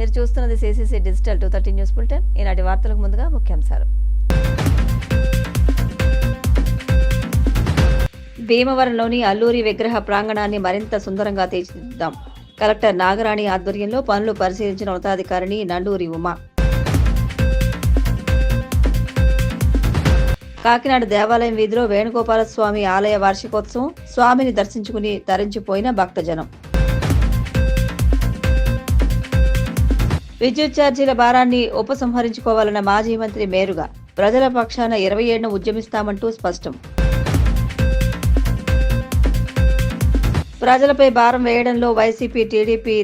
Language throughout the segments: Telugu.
మీరు చూస్తున్నది CCC డిజిటల్ 230 న్యూస్ బులెటిన్. ఈనాటి వార్తలకు ముందుగా ముఖ్యాంశాలు. భీమవరంలోని అల్లూరి విగ్రహ ప్రాంగణాన్ని మరింత సుందరంగా తీర్చిదిద్దాం. కలెక్టర్ నాగరాణి ఆధ్వర్యంలో పనులు పరిశీలించిన ఉన్నతాధికారిని నండూరి ఉమా. కాకినాడ దేవాలయం వీధిలో వేణుగోపాల స్వామి ఆలయ వార్షికోత్సవం. స్వామిని దర్శించుకుని తరించిపోయిన భక్తజనం. విద్యుత్ ఛార్జీల భారాన్ని ఉపసంహరించుకోవాలన్న మాజీ మంత్రి మేరుగా. ప్రజల పక్షాన 27న ఉద్యమిస్తామంటూ స్పష్టం. ప్రజలపై భారం వేయడంలో వైసీపీ టీడీపీ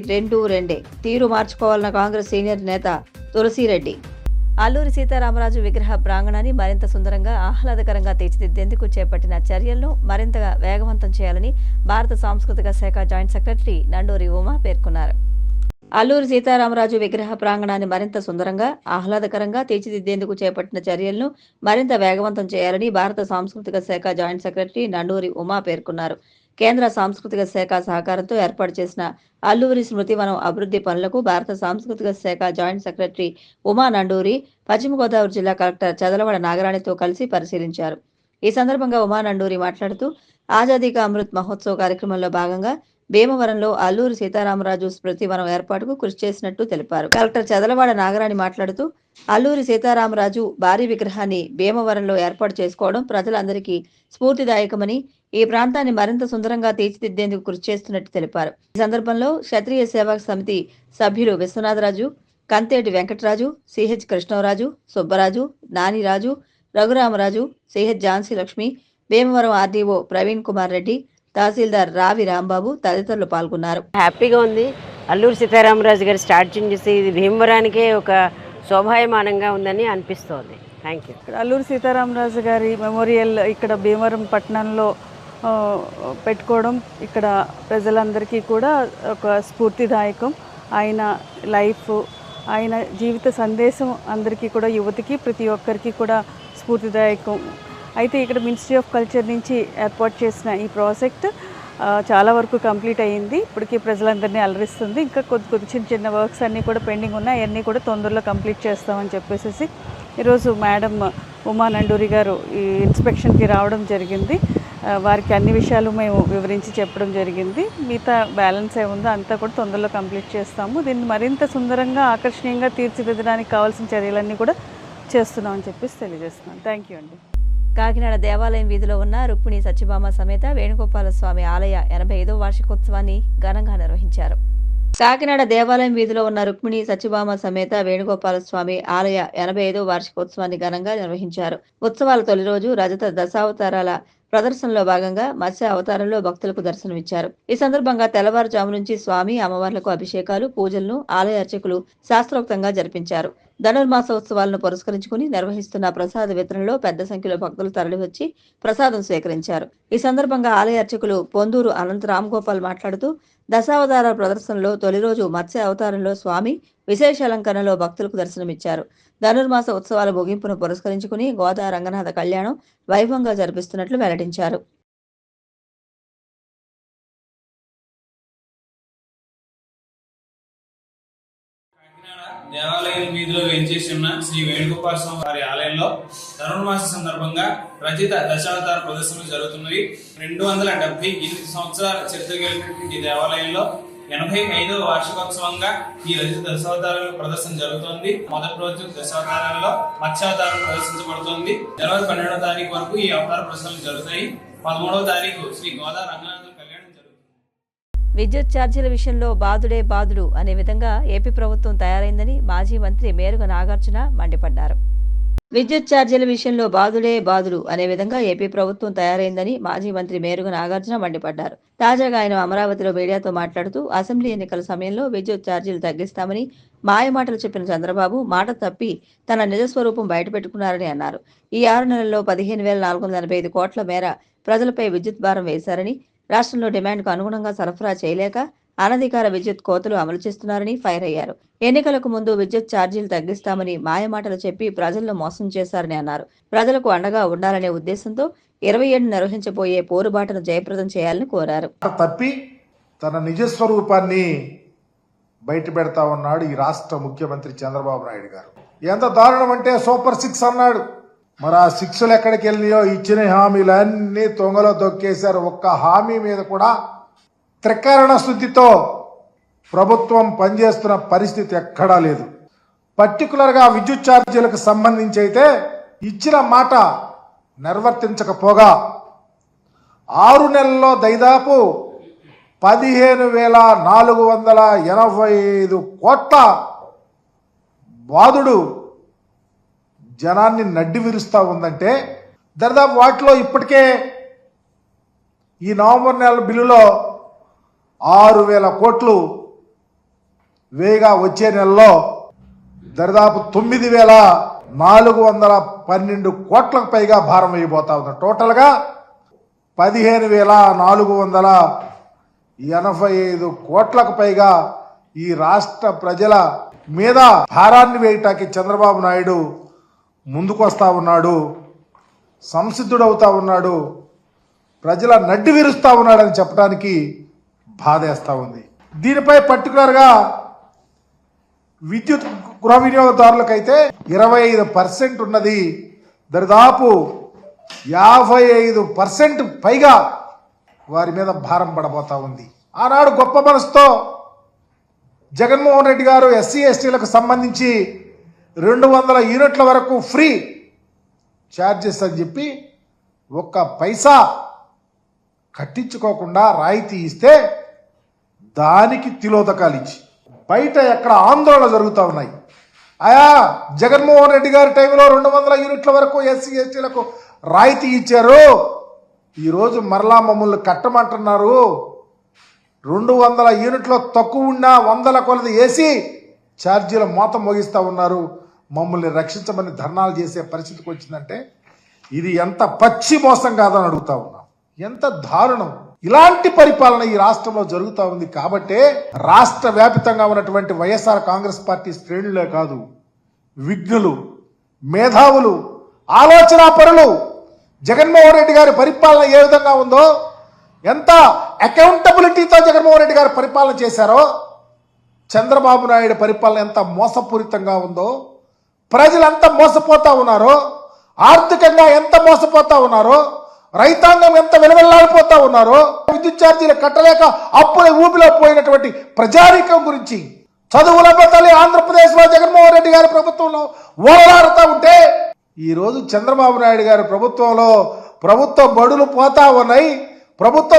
రెండే. తీరు మార్చుకోవాలన్న కాంగ్రెస్ సీనియర్ నేత తులసిరెడ్డి. అల్లూరి సీతారామరాజు విగ్రహ ప్రాంగణాన్ని మరింత సుందరంగా ఆహ్లాదకరంగా తీర్చిదిద్దేందుకు చేపట్టిన చర్యలను మరింతగా వేగవంతం చేయాలని భారత సాంస్కృతిక శాఖ జాయింట్ సెక్రటరీ నండూరి ఉమా పేర్కొన్నారు. అల్లూరి సీతారామరాజు విగ్రహ ప్రాంగణాన్ని మరింత సుందరంగా ఆహ్లాదకరంగా తీర్చిదిద్దేందుకు చేపట్టిన చర్యలను మరింత వేగవంతం చేయాలని భారత సాంస్కృతిక శాఖ జాయింట్ సెక్రటరీ నండూరి ఉమా పేర్కొన్నారు. కేంద్ర సాంస్కృతిక శాఖ సహకారంతో ఏర్పాటు చేసిన అల్లూరి స్మృతివనం అభివృద్ధి పనులకు భారత సాంస్కృతిక శాఖ జాయింట్ సెక్రటరీ ఉమా నండూరి పశ్చిమ గోదావరి జిల్లా కలెక్టర్ చదలవాడ నాగరాణితో కలిసి పరిశీలించారు. ఈ సందర్భంగా ఉమా నండూరి మాట్లాడుతూ ఆజాదీ కా అమృత్ మహోత్సవ్ కార్యక్రమంలో భాగంగా భీమవరంలో అల్లూరి సీతారామరాజు స్మృతివనం ఏర్పాటుకు కృషి చేసినట్టు తెలిపారు. కలెక్టర్ చదలవాడ నాగరాణి మాట్లాడుతూ అల్లూరి సీతారామరాజు భారీ విగ్రహాన్ని భీమవరంలో ఏర్పాటు చేసుకోవడం ప్రజలందరికీ స్ఫూర్తిదాయకమని, ఈ ప్రాంతాన్ని మరింత సుందరంగా తీర్చిదిద్దేందుకు కృషి చేస్తున్నట్టు తెలిపారు. ఈ సందర్భంలో క్షత్రియ సేవా సమితి సభ్యులు Viswanatharaju, Kanteti Venkataraju, CH Krishnaraju, Subbaraju, Naniraju, Raghuramaraju, CH Jhansi Lakshmi, Bhimavaram RDO Praveen Kumar Reddy, tahsildar Ravi Rambabu తదితరులు పాల్గొన్నారు. హ్యాపీగా ఉంది. అల్లూరి సీతారామరాజు గారు స్టార్ట్ చేసి ఇది భీమవరానికే ఒక శోభాయమానంగా ఉందని అనిపిస్తోంది. Thank you. అల్లూరి సీతారామరాజు గారి మెమోరియల్ ఇక్కడ భీమవరం పట్టణంలో పెట్టుకోవడం ఇక్కడ ప్రజలందరికీ కూడా ఒక స్ఫూర్తిదాయకం. ఆయన లైఫ్, ఆయన జీవిత సందేశం అందరికీ కూడా, యువతికి ప్రతి ఒక్కరికి కూడా స్ఫూర్తిదాయకం. అయితే ఇక్కడ మినిస్ట్రీ ఆఫ్ కల్చర్ నుంచి ఏర్పాటు చేసిన ఈ ప్రాజెక్ట్ చాలా వరకు కంప్లీట్ అయ్యింది. ఇప్పటికీ ప్రజలందరినీ అలరిస్తుంది. ఇంకా కొద్ది చిన్న వర్క్స్ అన్నీ కూడా పెండింగ్ ఉన్నాయి. అవన్నీ కూడా తొందరలో కంప్లీట్ చేస్తామని చెప్పేసి ఈరోజు మేడం ఉమా నండూరి గారు ఈ ఇన్స్పెక్షన్కి రావడం జరిగింది. వారికి అన్ని విషయాలు మేము వివరించి చెప్పడం జరిగింది. మిగతా బ్యాలెన్స్ ఏముందో అంతా కూడా తొందరలో కంప్లీట్ చేస్తాము. దీన్ని మరింత సుందరంగా ఆకర్షణీయంగా తీర్చిదిద్దడానికి కావాల్సిన చర్యలన్నీ కూడా చేస్తున్నామని చెప్పేసి తెలియజేస్తున్నాను. థ్యాంక్ యూ అండి. కాకినాడ దేవాలయం వీధిలో ఉన్న రుక్మిణి సత్యభామ సమేత వేణుగోపాల స్వామి ఆలయ 85వ వార్షికోత్సవాన్ని ఘనంగా నిర్వహించారు. కాకినాడ దేవాలయం వీధిలో ఉన్న రుక్మిణి సత్యభామ సమేత వేణుగోపాల స్వామి ఆలయ 85వ వార్షికోత్సవాన్ని ఘనంగా నిర్వహించారు. ఉత్సవాల తొలి రోజు రజత దశావతారాల ప్రదర్శనలో భాగంగా మత్స్య అవతారంలో భక్తులకు దర్శనమిచ్చారు. ఈ సందర్భంగా తెల్లవారుజాము నుంచి స్వామి అమ్మవార్లకు అభిషేకాలు, పూజలను ఆలయ అర్చకులు శాస్త్రోక్తంగా జరిపించారు. ధనుర్మాస ఉత్సవాలను పురస్కరించుకుని నిర్వహిస్తున్న ప్రసాద వితరణలో పెద్ద సంఖ్యలో భక్తులు తరలివచ్చి ప్రసాదం స్వీకరించారు. ఈ సందర్భంగా ఆలయ అర్చకులు పొందూరు అనంత రామ్గోపాల్ మాట్లాడుతూ దశావతార ప్రదర్శనలో తొలి రోజు మత్స్య అవతారంలో స్వామి విశేష అలంకరణలో భక్తులకు దర్శనమిచ్చారు. ధనుర్మాస ఉత్సవాల ముగింపును పురస్కరించుకుని గోదా రంగనాథ కళ్యాణం వైభవంగా జరిపిస్తున్నట్లు వెల్లడించారు. దేవాలయం వీధిలో వేంచేసి ఉన్న శ్రీ వేణుగోపాల స్వామి వారి ఆలయంలో ధనుర్మాస సందర్భంగా రచిత దశావతార ప్రదర్శనలు జరుగుతున్నవి. 278 సంవత్సరాల చరిత్ర కలిగినటువంటి దేవాలయంలో 85వ వార్షికోత్సవంగా ఈ రచిత దశావతారాల ప్రదర్శన జరుగుతోంది. మొదటి రోజు దశావతారాల్లో మత్స్యావతారం ప్రదర్శించబడుతోంది. జనవరి 12వ తారీఖు వరకు ఈ అవతార ప్రదర్శనలు జరుగుతాయి. 13వ తారీఖు శ్రీ గోదా రంగనాథ కళ్యాణం జరుగుతుంది. విద్యుత్ ఛార్జీల విషయంలో బాదుడే బాదుడు అనే విధంగా ఏపీ ప్రభుత్వం తయారైందని మాజీ మంత్రి మేరుగ నాగార్జున మండిపడ్డారు. విద్యుత్ ఛార్జీల విషయంలో బాదుడే బాదుడు అనే విధంగా ఏపీ ప్రభుత్వం తయారైందని మాజీ మంత్రి మేరుగ నాగార్జున మండిపడ్డారు. తాజాగా ఆయన అమరావతిలో మీడియాతో మాట్లాడుతూ అసెంబ్లీ ఎన్నికల సమయంలో విద్యుత్ ఛార్జీలు తగ్గిస్తామని మాయమాటలు చెప్పిన చంద్రబాబు మాట తప్పి తన నిజస్వరూపం బయటపెట్టుకున్నారని అన్నారు. ఈ 6 నెలల్లో 15,485 కోట్ల మేర ప్రజలపై విద్యుత్ భారం వేశారని, రాష్ట్రంలో డిమాండ్కు అనుగుణంగా సరఫరా చేయలేక అనధికార విద్యుత్ కోతలు అమలు చేస్తున్నారని ఫైర్ అయ్యారు. ఎన్నికలకు ముందు విద్యుత్ ఛార్జీలు తగ్గిస్తామని మాయమాటలు చెప్పి ప్రజలను మోసం చేశారని అన్నారు. ప్రజలకు అండగా ఉండాలనే ఉద్దేశంతో 27 నిర్వహించబోయే పోరుబాటను జయప్రదం చేయాలని కోరారు. తప్పి తన నిజస్వరూపాన్ని బయట పెడతా ఉన్నాడు ఈ రాష్ట్ర ముఖ్యమంత్రి చంద్రబాబు నాయుడు గారు. ఎంత దారుణం అంటే సూపర్ 6 అన్నాడు. మరి ఆ 6లు ఎక్కడికి వెళ్ళినాయో? ఇచ్చిన హామీలన్నీ తొంగలో తొక్కేశారు. ఒక్క హామీ మీద కూడా త్రికరణ శుద్ధితో ప్రభుత్వం పనిచేస్తున్న పరిస్థితి ఎక్కడా లేదు. పర్టికులర్గా విద్యుత్ ఛార్జీలకు సంబంధించి అయితే ఇచ్చిన మాట నిర్వర్తించకపోగా 6 నెలల్లో దాదాపు 15,485 కోట్ల బాధుడు జనాన్ని నడ్డి విరుస్తూ ఉందంటే దాదాపు వాటిలో ఇప్పటికే ఈ నవంబర్ నెల బిల్లులో 6,000 కోట్లు వేగా వచ్చే నెలలో దాదాపు 9,412 కోట్లకు పైగా భారం వేయబోతా ఉంది. టోటల్గా 15,485 కోట్లకు పైగా ఈ రాష్ట్ర ప్రజల మీద భారాన్ని వేయటానికి చంద్రబాబు నాయుడు ముందుకు వస్తా ఉన్నాడు, సంసిద్ధుడవుతా ఉన్నాడు, ప్రజల నడ్డి విరుస్తా ఉన్నాడని చెప్పడానికి బాధేస్తా ఉంది. దీనిపై పర్టికులర్గా విద్యుత్ గృహ వినియోగదారులకైతే 25% ఉన్నది, దాదాపు 55% పైగా వారి మీద భారం పడబోతా ఉంది. ఆనాడు గొప్ప మనసుతో జగన్మోహన్ రెడ్డి గారు ఎస్సీ ఎస్టీలకు సంబంధించి 200 యూనిట్ల వరకు ఫ్రీ ఛార్జెస్ అని చెప్పి ఒక్క పైసా కట్టించుకోకుండా రాయితీ ఇస్తే దానికి తిలోదకాలు ఇచ్చి బయట ఎక్కడ ఆందోళన జరుగుతూ ఉన్నాయి. ఆయా జగన్మోహన్ రెడ్డి గారి టైంలో 200 యూనిట్ల వరకు ఎస్సీ ఎస్టీలకు రాయితీ ఇచ్చారు, ఈరోజు మరలా మమ్మల్ని కట్టమంటున్నారు. 200 యూనిట్లో తక్కువ ఉన్నా 100 కొలది వేసి ఛార్జీల మోత మోగిస్తూ ఉన్నారు, మమ్మల్ని రక్షించమని ధర్నాలు చేసే పరిస్థితికి వచ్చిందంటే ఇది ఎంత పచ్చి మోసం కాదని అడుగుతా ఉన్నాం. ఎంత దారుణం! ఇలాంటి పరిపాలన ఈ రాష్ట్రంలో జరుగుతూ ఉంది. కాబట్టే రాష్ట్ర వ్యాపితంగా ఉన్నటువంటి వైఎస్ఆర్ కాంగ్రెస్ పార్టీ శ్రేణులే కాదు, విఘ్నులు, మేధావులు, ఆలోచనా పరులు జగన్మోహన్ రెడ్డి గారి పరిపాలన ఏ విధంగా ఉందో, ఎంత అకౌంటబిలిటీతో జగన్మోహన్ రెడ్డి గారు పరిపాలన చేశారో, చంద్రబాబు నాయుడు పరిపాలన ఎంత మోసపూరితంగా ఉందో, ప్రజలు ఎంత మోసపోతా ఉన్నారో, ఆర్థికంగా ఎంత మోసపోతా ఉన్నారో, రైతాంగం ఎంత వెలువెల్లాడిపోతా ఉన్నారో, విద్యుత్ ఛార్జీలు కట్టలేక అప్పుల ఊపిలో పోయినటువంటి ప్రజానీకం గురించి చదువుల బతలి ఆంధ్రప్రదేశ్లో జగన్మోహన్ రెడ్డి గారి ప్రభుత్వంలో ఓలాడుతూ ఉంటే, ఈరోజు చంద్రబాబు నాయుడు గారి ప్రభుత్వంలో ప్రభుత్వ బడులు పోతా ఉన్నాయి, ప్రభుత్వ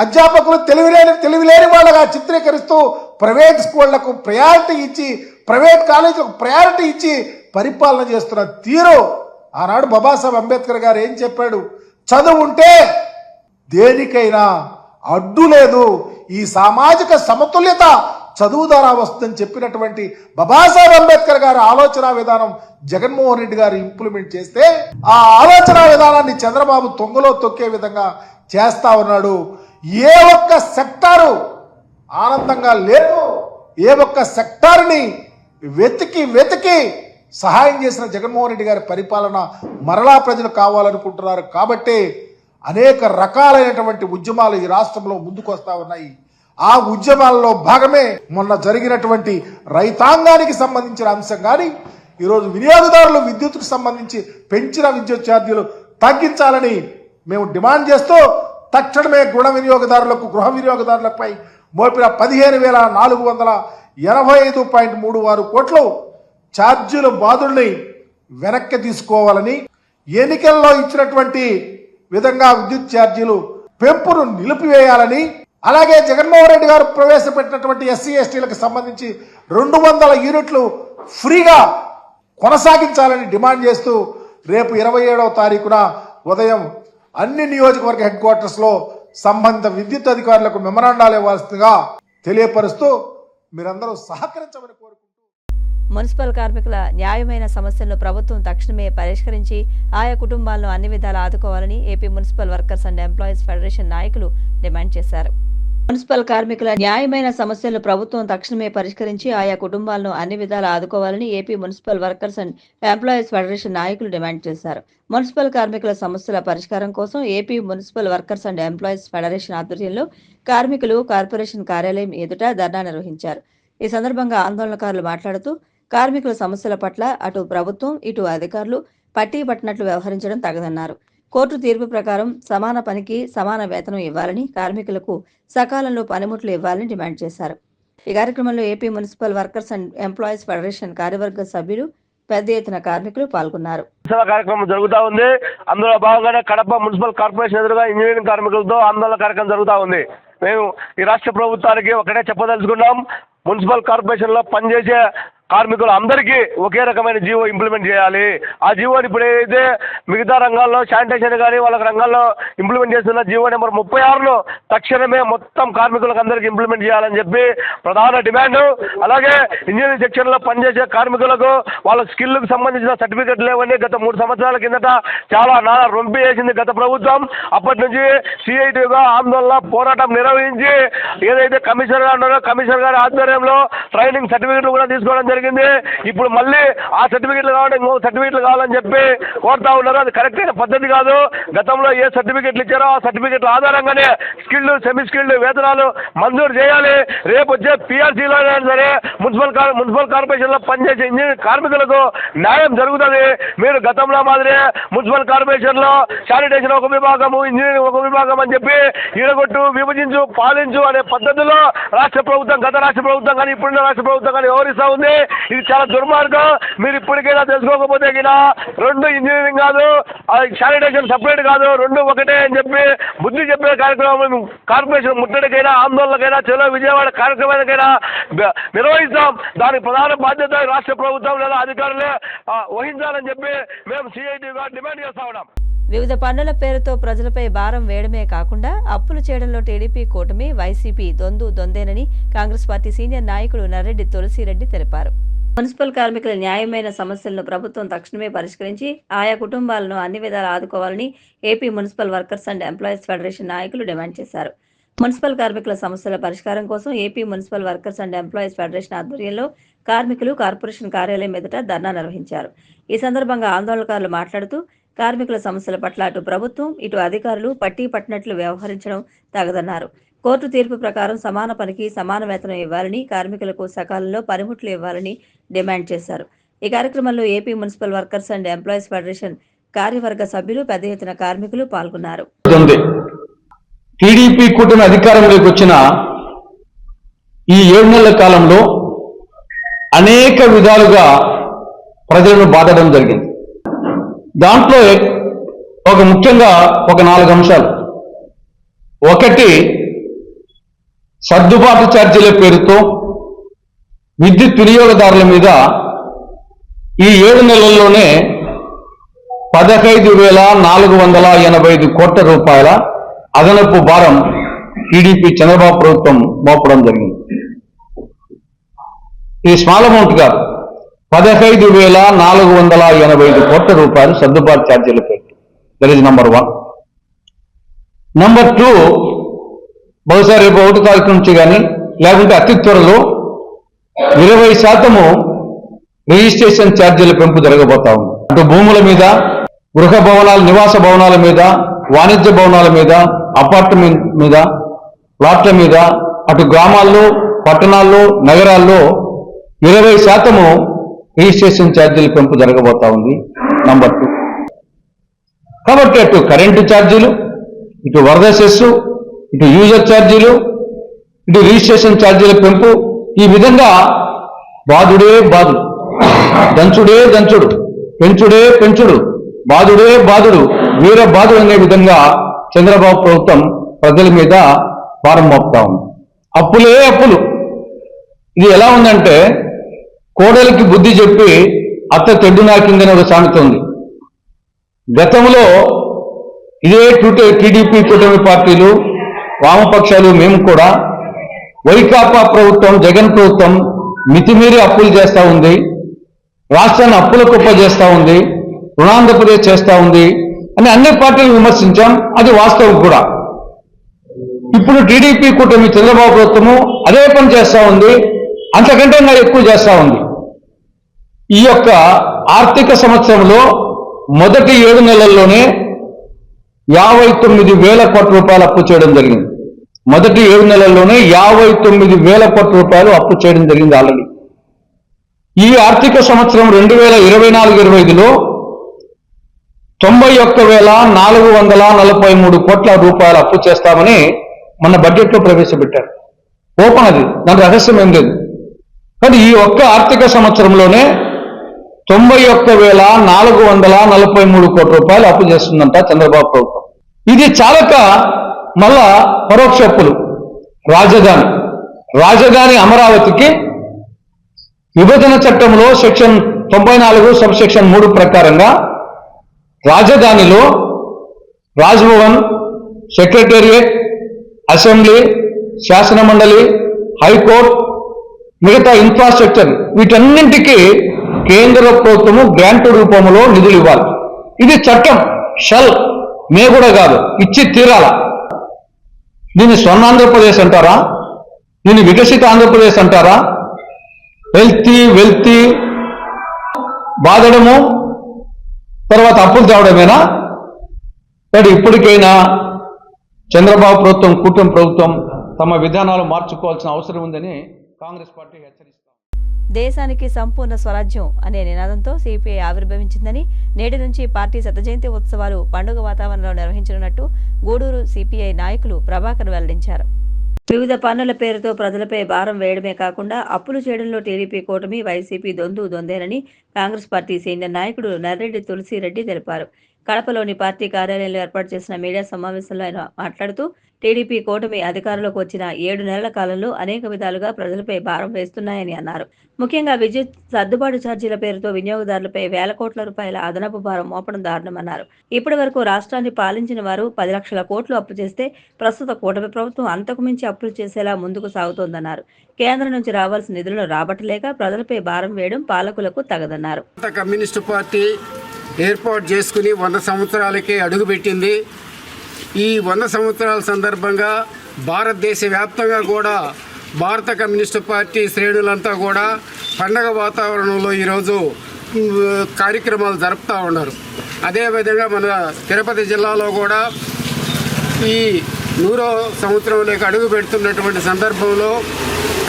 అధ్యాపకులు తెలివిలేని వాళ్ళగా చిత్రీకరిస్తూ ప్రైవేట్ స్కూళ్లకు ప్రయారిటీ ఇచ్చి, ప్రైవేట్ కాలేజీలకు ప్రయారిటీ ఇచ్చి పరిపాలన చేస్తున్న తీరు. ఆనాడు బాబాసాహెబ్ అంబేద్కర్ గారు ఏం చెప్పాడు? చదువు ఉంటే దేనికైనా అడ్డు లేదు, ఈ సామాజిక సమతుల్యత చదువు ద్వారా వస్తుందని చెప్పినటువంటి బాబాసాహెబ్ అంబేద్కర్ గారి ఆలోచన విధానం జగన్మోహన్ రెడ్డి గారు ఇంప్లిమెంట్ చేస్తే ఆ ఆలోచన విధానాన్ని చంద్రబాబు తొంగలో తొక్కే విధంగా చేస్తా ఉన్నాడు. ఏ ఒక్క సెక్టారు ఆనందంగా లేదు, ఏ ఒక్క సెక్టార్ని వెతికి సహాయం చేసిన జగన్మోహన్ రెడ్డి గారి పరిపాలన మరలా ప్రజలు కావాలనుకుంటున్నారు. కాబట్టి అనేక రకాలైనటువంటి ఉద్యమాలు ఈ రాష్ట్రంలో ముందుకు వస్తా ఉన్నాయి. ఆ ఉద్యమాలలో భాగమే మొన్న జరిగినటువంటి రైతాంగానికి సంబంధించిన అంశం. కానీ ఈరోజు వినియోగదారులు విద్యుత్కు సంబంధించి పెంచిన విద్యుత్ ఛార్జీలు తగ్గించాలని మేము డిమాండ్ చేస్తూ తక్షణమే గృహ వినియోగదారులపై మోపిన 15,485.36 కోట్లు ఛార్జీలు బాధుల్ని వెనక్కి తీసుకోవాలని, ఎన్నికల్లో ఇచ్చినటువంటి విధంగా విద్యుత్ ఛార్జీలు పెంపును నిలిపివేయాలని, అలాగే జగన్మోహన్ రెడ్డి గారు ప్రవేశపెట్టినటువంటి ఎస్సీ ఎస్టీలకు సంబంధించి 200 యూనిట్లు ఫ్రీగా కొనసాగించాలని డిమాండ్ చేస్తూ రేపు 27వ తారీఖున ఉదయం అన్ని నియోజకవర్గ హెడ్ క్వార్టర్స్లో సంబంధిత విద్యుత్ అధికారులకు మెమరాండాలు ఇవ్వాల్సిందిగా తెలియపరుస్తూ మీరందరూ సహకరించమని కోరుకుంటున్నారు. మున్సిపల్ కార్మికుల న్యాయమైన సమస్యలను ప్రభుత్వం తక్షణమే పరిష్కరించి ఆయా కుటుంబాలను అన్ని విధాలా ఆదుకోవాలని AP municipal workers and employees federation నాయకులు డిమాండ్ చేశారు. మున్సిపల్ కార్మికుల న్యాయమైన సమస్యలను ప్రభుత్వం తక్షణమే పరిష్కరించి ఆయా కుటుంబాలను అన్ని విధాలా ఆదుకోవాలని AP municipal workers and employees federation నాయకులు డిమాండ్ చేశారు. మున్సిపల్ కార్మికుల సమస్యల పరిష్కారం కోసం AP municipal workers and employees federation ఆధ్వర్యంలో కార్మికులు కార్పొరేషన్ కార్యాలయం ఎదుట ధర్నా నిర్వహించారు. ఈ సందర్భంగా ఆందోళనకారులు మాట్లాడుతూ కార్మికుల సమస్యల పట్ల అటు ప్రభుత్వం ఇటు అధికారులు పట్టీ పట్టినట్లు వ్యవహరించడం తగదన్నారు. కోర్టు తీర్పు ప్రకారం సమాన పనికి సమాన వేతనం ఇవ్వాలని, కార్మికులకు సకాలంలో పనిముట్లు ఇవ్వాలని డిమాండ్ చేశారు. ఈ కార్యక్రమంలో AP municipal workers and employees federation కార్యవర్గ సభ్యులు పెద్ద ఎత్తున కార్మికులు పాల్గొన్నారు. కార్యక్రమం జరుగుతూ ఉంది. అందులో భాగంగానే కడప మున్సిపల్ కార్పొరేషన్ ఎదురుగా ఇంజనీరింగ్ కార్మికులతో ఆందోళన కార్యక్రమం జరుగుతూ ఉంది. మేము ఈ రాష్ట్ర ప్రభుత్వానికి ఒకటే చెప్పదలుచుకున్నాం, మున్సిపల్ కార్పొరేషన్లో పనిచేసే కార్మికులు అందరికీ ఒకే రకమైన జీవో ఇంప్లిమెంట్ చేయాలి. ఆ జీవోని ఇప్పుడు ఏదైతే మిగతా రంగాల్లో శానిటేషన్ కానీ వాళ్ళ రంగాల్లో ఇంప్లిమెంట్ చేస్తున్న జీవో నెంబర్ 36ను తక్షణమే మొత్తం కార్మికులకు అందరికీ ఇంప్లిమెంట్ చేయాలని చెప్పి ప్రధాన డిమాండ్. అలాగే ఇంజనీరింగ్ సెక్షన్లో పనిచేసే కార్మికులకు వాళ్ళ స్కిల్కి సంబంధించిన సర్టిఫికెట్ లేవని గత 3 సంవత్సరాల కిందట చాలా రొంపి చేసింది గత ప్రభుత్వం. అప్పటి నుంచి సిఐటిగా ఆందోళన పోరాటం నిర్వహించి ఏదైతే కమిషనర్ గారు ఉన్నారో కమిషనర్ గారి ఆధ్వర్యంలో ట్రైనింగ్ సర్టిఫికెట్లు కూడా తీసుకోవడం జరిగింది. ఇప్పుడు మళ్ళీ ఆ సర్టిఫికెట్లు కావాలి, ఇంకో సర్టిఫికెట్లు కావాలని చెప్పి కోరుతా ఉన్నారు. అది కరెక్ట్ అయిన పద్ధతి కాదు. గతంలో ఏ సర్టిఫికెట్లు ఇచ్చారో ఆ సర్టిఫికెట్ల ఆధారంగానే స్కిల్డ్ సెమీ స్కిల్డ్ వేతనాలు మంజూరు చేయాలి. రేపు వచ్చే పిఆర్సీలో అయినా సరే మున్సిపల్ కార్పొరేషన్లో పనిచేసే ఇంజనీరింగ్ కార్మికులకు న్యాయం జరుగుతుంది. మీరు గతంలో మాదిరి మున్సిపల్ కార్పొరేషన్లో శానిటేషన్ ఒక విభాగము, ఇంజనీరింగ్ ఒక విభాగం అని చెప్పి ఈడగొట్టు, విభజించు, పాలించు అనే పద్ధతిలో రాష్ట్ర ప్రభుత్వం, గత రాష్ట్ర ప్రభుత్వం కానీ ఇప్పుడున్న రాష్ట్ర ప్రభుత్వం కానీ వ్యవహరిస్తూ ఉంది. ఇది చాలా దుర్మార్గం. మీరు ఇప్పటికైనా తెలుసుకోకపోతే కినా 2 ఇంజనీరింగ్ కాదు, శానిటేషన్ సపరేట్ కాదు, 2 ఒకటే అని చెప్పి బుద్ధి చెప్పే కార్యక్రమం కార్పొరేషన్ ముట్టడికైనా, ఆందోళనకైనా, చలో విజయవాడ కార్యక్రమానికైనా నిర్వహిస్తాం. దానికి ప్రధాన బాధ్యత రాష్ట్ర ప్రభుత్వం లేదా అధికారులే వహించాలని చెప్పి మేము సిఐటిగా డిమాండ్ చేస్తా ఉన్నాం. వివిధ పన్నుల పేరుతో ప్రజలపై భారం వేయడమే కాకుండా అప్పులు చేయడంలో టీడీపీ కూటమి వైసీపీ దొందేనని కాంగ్రెస్ పార్టీ సీనియర్ నాయకుడు నర్రెడ్డి తులసిరెడ్డి తెలిపారు. మున్సిపల్ కార్మికుల న్యాయమైన సమస్యలను ప్రభుత్వం తక్షణమే పరిష్కరించి ఆయా కుటుంబాలను అన్ని విధాలా ఆదుకోవాలని AP municipal workers and employees federation నాయకులు డిమాండ్ చేశారు. మున్సిపల్ కార్మికుల సమస్యల పరిష్కారం కోసం AP municipal workers and employees federation ఆధ్వర్యంలో కార్మికులు కార్పొరేషన్ కార్యాలయం ఎదుట ధర్నా నిర్వహించారు. ఈ సందర్భంగా ఆందోళనకారులు మాట్లాడుతూ కార్మికుల సమస్యల పట్ల అటు ప్రభుత్వం ఇటు అధికారులు పట్టీ పట్టినట్లు వ్యవహరించడం తగదన్నారు. కోర్టు తీర్పు ప్రకారం సమాన పనికి సమాన వేతనం ఇవ్వాలని, కార్మికులకు సకాలంలో పనిముట్లు ఇవ్వాలని డిమాండ్ చేశారు. ఈ కార్యక్రమంలో AP municipal workers and employees federation కార్యవర్గ సభ్యులు పెద్ద ఎత్తున కార్మికులు పాల్గొన్నారు. టీడీపీ కూటమి అధికారంలోకి వచ్చిన ఈ 7 నెలల కాలంలో అనేక విధాలుగా ప్రజలను బాధడం జరిగింది. దాంట్లో ముఖ్యంగా ఒక 4 అంశాలు. ఒకటి, సర్దుబాటు ఛార్జీల పేరుతో విద్యుత్ వినియోగదారుల మీద ఈ 7 నెలల్లోనే 15,485 కోట్ల రూపాయల అదనపు భారం టీడీపీ చంద్రబాబు ప్రభుత్వం మోపడం జరిగింది. ఇది స్మాల్ అమౌంట్ కాదు, 15,485 కోట్ల రూపాయలు సర్దుబాటు ఛార్జీల పేరు. That is number 1. నంబర్ 2, బహుశా రేపు 1 తారీఖు నుంచి కానీ లేకుంటే అతి త్వరలో 20% రిజిస్ట్రేషన్ ఛార్జీల పెంపు జరగబోతా ఉంది. అటు భూముల మీద, గృహ భవనాలు, నివాస భవనాల మీద, వాణిజ్య భవనాల మీద, అపార్ట్మెంట్ మీద, ప్లాట్ల మీద, అటు గ్రామాల్లో, పట్టణాల్లో, నగరాల్లో 20% రిజిస్ట్రేషన్ ఛార్జీల పెంపు జరగబోతా ఉంది. నంబర్ 2. కాబట్టి అటు కరెంటు ఛార్జీలు, ఇటు వరద సెస్సు, ఇటు యూజర్ ఛార్జీలు, ఇటు రిజిస్ట్రేషన్ ఛార్జీల పెంపు, ఈ విధంగా బాధుడే బాధుడు, దంచుడే దంచుడు, పెంచుడే పెంచుడు, బాధుడే బాధుడు, వీర బాధుడు అనే విధంగా చంద్రబాబు ప్రభుత్వం ప్రజల మీద భారం మోపుతా ఉంది. అప్పులే అప్పులు. ఇది ఎలా ఉందంటే, కోడలికి బుద్ధి చెప్పి అత్త తెడ్డు నాకిందని ఒక సామెత ఉంది. గతంలో ఇదే టీడీపీ కూటమి పార్టీలు, వామపక్షాలు, మేము కూడా వైకాపా ప్రభుత్వం, జగన్ ప్రభుత్వం మితిమీరి అప్పులు చేస్తూ ఉంది, రాష్ట్రాన్ని అప్పుల కుప్ప చేస్తూ ఉంది, రుణాంధ్రప్రదేశ్ చేస్తూ ఉంది అని అన్ని పార్టీలు విమర్శించాం. అది వాస్తవం కూడా. ఇప్పుడు టీడీపీ కూటమి చంద్రబాబు ప్రభుత్వము అదే పని చేస్తూ ఉంది, అంతకంటే ఇంకా ఎక్కువ చేస్తూ ఉంది. ఈ యొక్క ఆర్థిక సంవత్సరంలో మొదటి 7 నెలల్లోనే 59,000 కోట్ల రూపాయలు అప్పు చేయడం జరిగింది. మొదటి 7 నెలల్లోనే 59,000 కోట్ల రూపాయలు అప్పు చేయడం జరిగింది ఆల్రెడీ. ఈ ఆర్థిక సంవత్సరం 2024-25లో 91,443 కోట్ల రూపాయలు అప్పు చేస్తామని మన బడ్జెట్లో ప్రవేశపెట్టారు. ఓపెన్ అది, దాని రహస్యం ఏం లేదు. కానీ ఈ ఒక్క ఆర్థిక సంవత్సరంలోనే 91,443 కోట్ల రూపాయలు అప్పు చేస్తుందంట చంద్రబాబు ప్రభుత్వం. ఇది చాలక మళ్ళా పరోక్ష అప్పులు. రాజధాని అమరావతికి విభజన చట్టంలో సెక్షన్ 94 సబ్ సెక్షన్ 3 ప్రకారంగా రాజధానిలో రాజ్భవన్, సెక్రటేరియట్, అసెంబ్లీ, శాసనమండలి, హైకోర్టు, మిగతా ఇన్ఫ్రాస్ట్రక్చర్ వీటన్నింటికీ కేంద్ర ప్రభుత్వము గ్రాంట్ రూపంలో నిధులు ఇవ్వాలి. ఇది చట్టం, షల్, మే కూడా కాదు, ఇచ్చి తీరాల. దీన్ని స్వర్ణ ఆంధ్రప్రదేశ్ అంటారా? దీన్ని వికసిత ఆంధ్రప్రదేశ్ అంటారా? వెల్తీ బాధడము, తర్వాత అప్పులు తేవడమేనా? కానీ ఇప్పటికైనా చంద్రబాబు ప్రభుత్వం, కూటమి ప్రభుత్వం తమ విధానాలు మార్చుకోవాల్సిన అవసరం ఉందని కాంగ్రెస్ పార్టీ హెచ్చరిస్తుంది. దేశానికి సంపూర్ణ స్వరాజ్యం అనే నినాదంతో సిపిఐ ఆవిర్భవించిందని, నేటి నుంచి పార్టీ శతజయంతి ఉత్సవాలు పండుగ వాతావరణంలో నిర్వహించనున్నట్టు గూడూరు సిపిఐ నాయకులు ప్రభాకర్ వెల్లడించారు. వివిధ పన్నుల పేరుతో ప్రజలపై భారం వేయడమే కాకుండా అప్పులు చేయడంలో టీడీపీ కూటమి, వైసీపీ దొందేనని కాంగ్రెస్ పార్టీ సీనియర్ నాయకుడు నర్రెడ్డి తులసిరెడ్డి తెలిపారు. కడపలోని పార్టీ కార్యాలయంలో ఏర్పాటు చేసిన మీడియా సమావేశంలో ఆయన మాట్లాడుతూ, టీడీపీ కూటమి అధికారంలోకి వచ్చిన 7 నెలల కాలంలో అనేక విధాలుగా ప్రజలపై భారం వేస్తున్నాయని అన్నారు. ముఖ్యంగా విద్యుత్ సర్దుబాటు ఛార్జీల పేరుతో వినియోగదారులపై వేల కోట్ల రూపాయల అదనపు భారం మోపడం దారుణమన్నారు. ఇప్పటి వరకు రాష్ట్రాన్ని పాలించిన వారు 10 లక్షల కోట్లు అప్పు చేస్తే ప్రస్తుత కూటమి ప్రభుత్వం అంతకు మించి అప్పులు చేసేలా ముందుకు సాగుతోందన్నారు. కేంద్రం నుంచి రావాల్సిన నిధులను రాబట్టలేక ప్రజలపై భారం వేయడం పాలకులకు తగదన్నారు. కమ్యూనిస్టు పార్టీ ఏర్పాటు చేసుకుని 100 సంవత్సరాలకే అడుగుపెట్టింది. ఈ 100 సంవత్సరాల సందర్భంగా భారతదేశ వ్యాప్తంగా కూడా భారత కమ్యూనిస్టు పార్టీ శ్రేణులంతా కూడా పండగ వాతావరణంలో ఈరోజు కార్యక్రమాలు జరుపుతూ ఉన్నారు. అదేవిధంగా మన తిరుపతి జిల్లాలో కూడా ఈ 100వ సంవత్సరంలోకి అడుగు పెడుతున్నటువంటి సందర్భంలో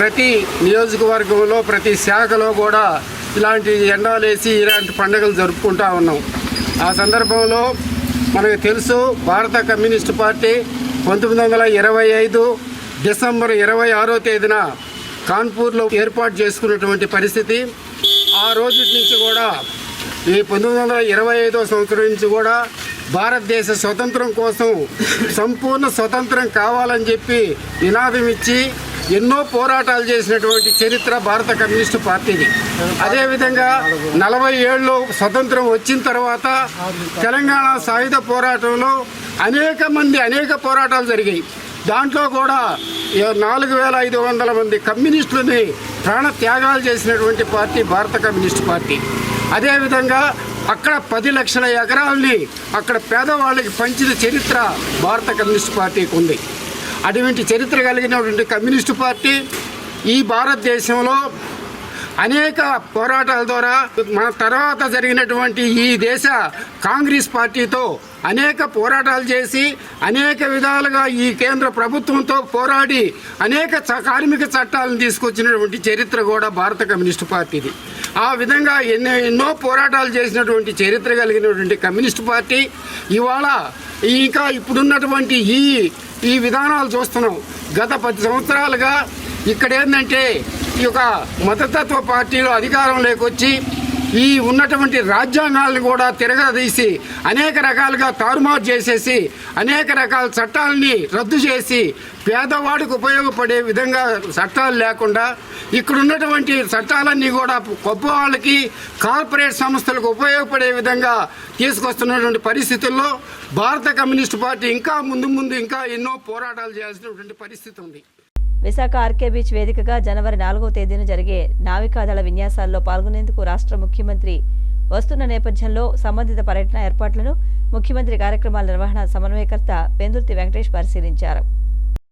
ప్రతి నియోజకవర్గంలో ప్రతి శాఖలో కూడా ఇలాంటి ఎండాలేసి ఇలాంటి పండుగలు జరుపుకుంటూ ఉన్నాం. ఆ సందర్భంలో మనకు తెలుసు, భారత కమ్యూనిస్టు పార్టీ 1925 డిసెంబర్ 26వ తేదీన కాన్పూర్లో ఏర్పాటు చేసుకున్నటువంటి పరిస్థితి. ఆ రోజు నుంచి కూడా ఈ 1925వ సంవత్సరం నుంచి కూడా భారతదేశ స్వతంత్రం కోసం సంపూర్ణ స్వతంత్రం కావాలని చెప్పి నినాదం ఇచ్చి ఎన్నో పోరాటాలు చేసినటువంటి చరిత్ర భారత కమ్యూనిస్టు పార్టీది. అదేవిధంగా 40 ఏళ్ళు స్వతంత్రం వచ్చిన తర్వాత తెలంగాణ సాయుధ పోరాటంలో అనేక పోరాటాలు జరిగాయి. దాంట్లో కూడా 4,500 మంది కమ్యూనిస్టులని ప్రాణ త్యాగాలు చేసినటువంటి పార్టీ భారత కమ్యూనిస్టు పార్టీ. అదేవిధంగా అక్కడ 10 లక్షల ఎకరాలని అక్కడ పేదవాళ్ళకి పంచిన చరిత్ర భారత కమ్యూనిస్టు పార్టీకి ఉంది. అటువంటి చరిత్ర కలిగినటువంటి కమ్యూనిస్టు పార్టీ ఈ భారతదేశంలో అనేక పోరాటాల ద్వారా మన తర్వాత జరిగినటువంటి ఈ దేశ కాంగ్రెస్ పార్టీతో అనేక పోరాటాలు చేసి అనేక విధాలుగా ఈ కేంద్ర ప్రభుత్వంతో పోరాడి అనేక కార్మిక చట్టాలను తీసుకొచ్చినటువంటి చరిత్ర కూడా భారత కమ్యూనిస్టు పార్టీది. ఆ విధంగా ఎన్నో పోరాటాలు చేసినటువంటి చరిత్ర కలిగినటువంటి కమ్యూనిస్టు పార్టీ ఇవాళ ఇంకా ఇప్పుడున్నటువంటి ఈ విధానాలు చూస్తున్నాం. గత 10 సంవత్సరాలుగా ఇక్కడ ఏంటంటే ఈ యొక్క మతతత్వ పార్టీలు అధికారంలోకి వచ్చి ఈ ఉన్నటువంటి రాజ్యాంగాలను కూడా తిరగదీసి అనేక రకాలుగా తారుమారు చేసేసి అనేక రకాల చట్టాలని రద్దు చేసి పేదవాడికి ఉపయోగపడే విధంగా చట్టాలు లేకుండా ఇక్కడ ఉన్నటువంటి చట్టాలన్నీ కూడా గొప్ప వాళ్ళకి కార్పొరేట్ సంస్థలకు ఉపయోగపడే విధంగా తీసుకొస్తున్నటువంటి పరిస్థితుల్లో భారత కమ్యూనిస్టు పార్టీ ఇంకా ముందు ఇంకా ఎన్నో పోరాటాలు చేయాల్సినటువంటి పరిస్థితి ఉంది. విశాఖ ఆర్కే బీచ్ వేదికగా జనవరి 4వ తేదీన జరిగే నావికాదళ విన్యాసాల్లో పాల్గొనేందుకు రాష్ట్ర ముఖ్యమంత్రి వస్తున్న నేపథ్యంలో సంబంధిత పర్యటన ఏర్పాట్లను ముఖ్యమంత్రి కార్యక్రమాల నిర్వహణ సమన్వయకర్త పెందుర్తి వెంకటేష్ పరిశీలించారు.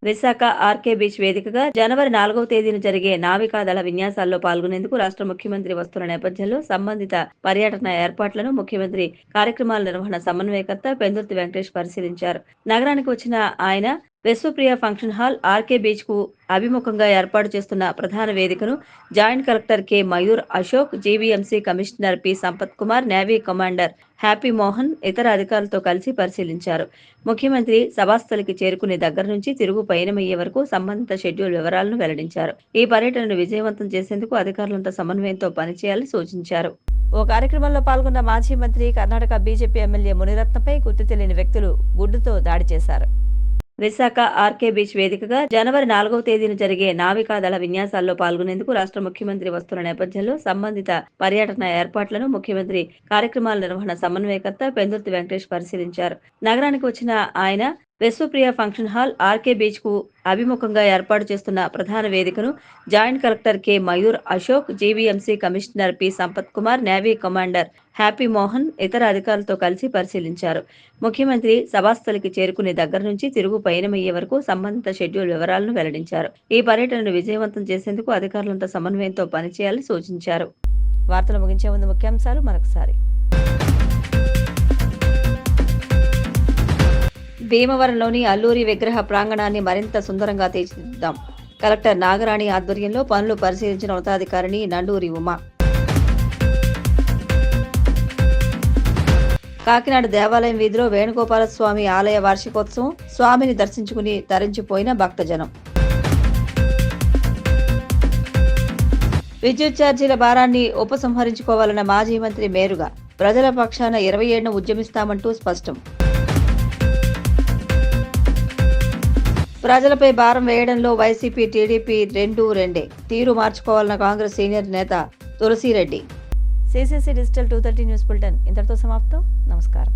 విశాఖ ఆర్కే బీచ్ వేదికగా జనవరి 4వ తేదీన జరిగే నావికాదళ విన్యాసాల్లో పాల్గొనేందుకు రాష్ట్ర ముఖ్యమంత్రి వస్తున్న నేపథ్యంలో సంబంధిత పర్యటన ఏర్పాట్లను ముఖ్యమంత్రి కార్యక్రమాల నిర్వహణ సమన్వయకర్త పెందుర్తి వెంకటేష్ పరిశీలించారు. నగరానికి వచ్చిన ఆయన Vishwapriya function hall RK beach కు అభిముఖంగా ఏర్పాటు చేస్తున్న ప్రధాన వేదికను joint collector K Mayur Ashok, GVMC commissioner P Sampath Kumar, navy commander Happy Mohan ఇతర అధికారులతో కలిసి పరిశీలించారు. ముఖ్యమంత్రి సభాస్థలికి చేరుకునే దగ్గర నుంచి తిరుగు పయనమయ్యే వరకు సంబంధిత షెడ్యూల్ వివరాలను వెల్లడించారు. ఈ పర్యటనను విజయవంతం చేసేందుకు అధికారులంతా సమన్వయంతో పనిచేయాలని సూచించారు. ఓ కార్యక్రమంలో పాల్గొన్న మాజీ మంత్రి, కర్ణాటక బీజేపీ ఎమ్మెల్యే మునిరత్నపై గుర్తు తెలియని వ్యక్తులు గుడ్డుతో దాడి చేశారు. విశాఖ ఆర్కే బీచ్ వేదికగా జనవరి 4వ తేదీన జరిగే నావికాదళ విన్యాసాల్లో పాల్గొనేందుకు రాష్ట్ర ముఖ్యమంత్రి వస్తున్న నేపథ్యంలో సంబంధిత పర్యటన ఏర్పాట్లను ముఖ్యమంత్రి కార్యక్రమాల నిర్వహణ సమన్వయకర్త పెందుర్తి వెంకటేష్ పరిశీలించారు. నగరానికి వచ్చిన ఆయన Vishwapriya function hall RK beach కు అభిముఖంగా ఏర్పాటు చేస్తున్న ప్రధాన వేదికను joint collector K Mayur Ashok, GVMC commissioner P Sampath Kumar, navy commander Happy Mohan ఇతర అధికారులతో కలిసి పరిశీలించారు. ముఖ్యమంత్రి సభాస్థలికి చేరుకునే దగ్గర నుంచి తిరుగు పయనమయ్యే వరకు సంబంధిత షెడ్యూల్ వివరాలను వెల్లడించారు. ఈ పర్యటనను విజయవంతం చేసేందుకు అధికారులంతా సమన్వయంతో పనిచేయాలని సూచించారు. వార్తలు ముగించే ముందు ముఖ్యాంశాలు మరొకసారి. భీమవరంలోని అల్లూరి విగ్రహ ప్రాంగణాన్ని మరింత సుందరంగా తీర్చిదిద్దాం. కలెక్టర్ నాగరాణి ఆధ్వర్యంలో పనులు పరిశీలించిన ఉన్నతాధికారిని నండూరి ఉమా. కాకినాడ దేవాలయం వీధిలో వేణుగోపాలస్వామి ఆలయ వార్షికోత్సవం, స్వామిని దర్శించుకుని తరించిపోయిన భక్తజనం. విద్యుత్ ఛార్జీల భారాన్ని ఉపసంహరించుకోవాలన్న మాజీ మంత్రి మేరుగా, ప్రజల పక్షాన 27న ఉద్యమిస్తామంటూ స్పష్టం. ప్రజలపై భారం వేయడంలో వైసీపీ టీడీపీ రెండే, తీరు మార్చుకోవాలన్న కాంగ్రెస్ సీనియర్ నేత Tulasireddy. CCC digital 230 news bulletin ఇంతటితో సమాప్తం. నమస్కారం.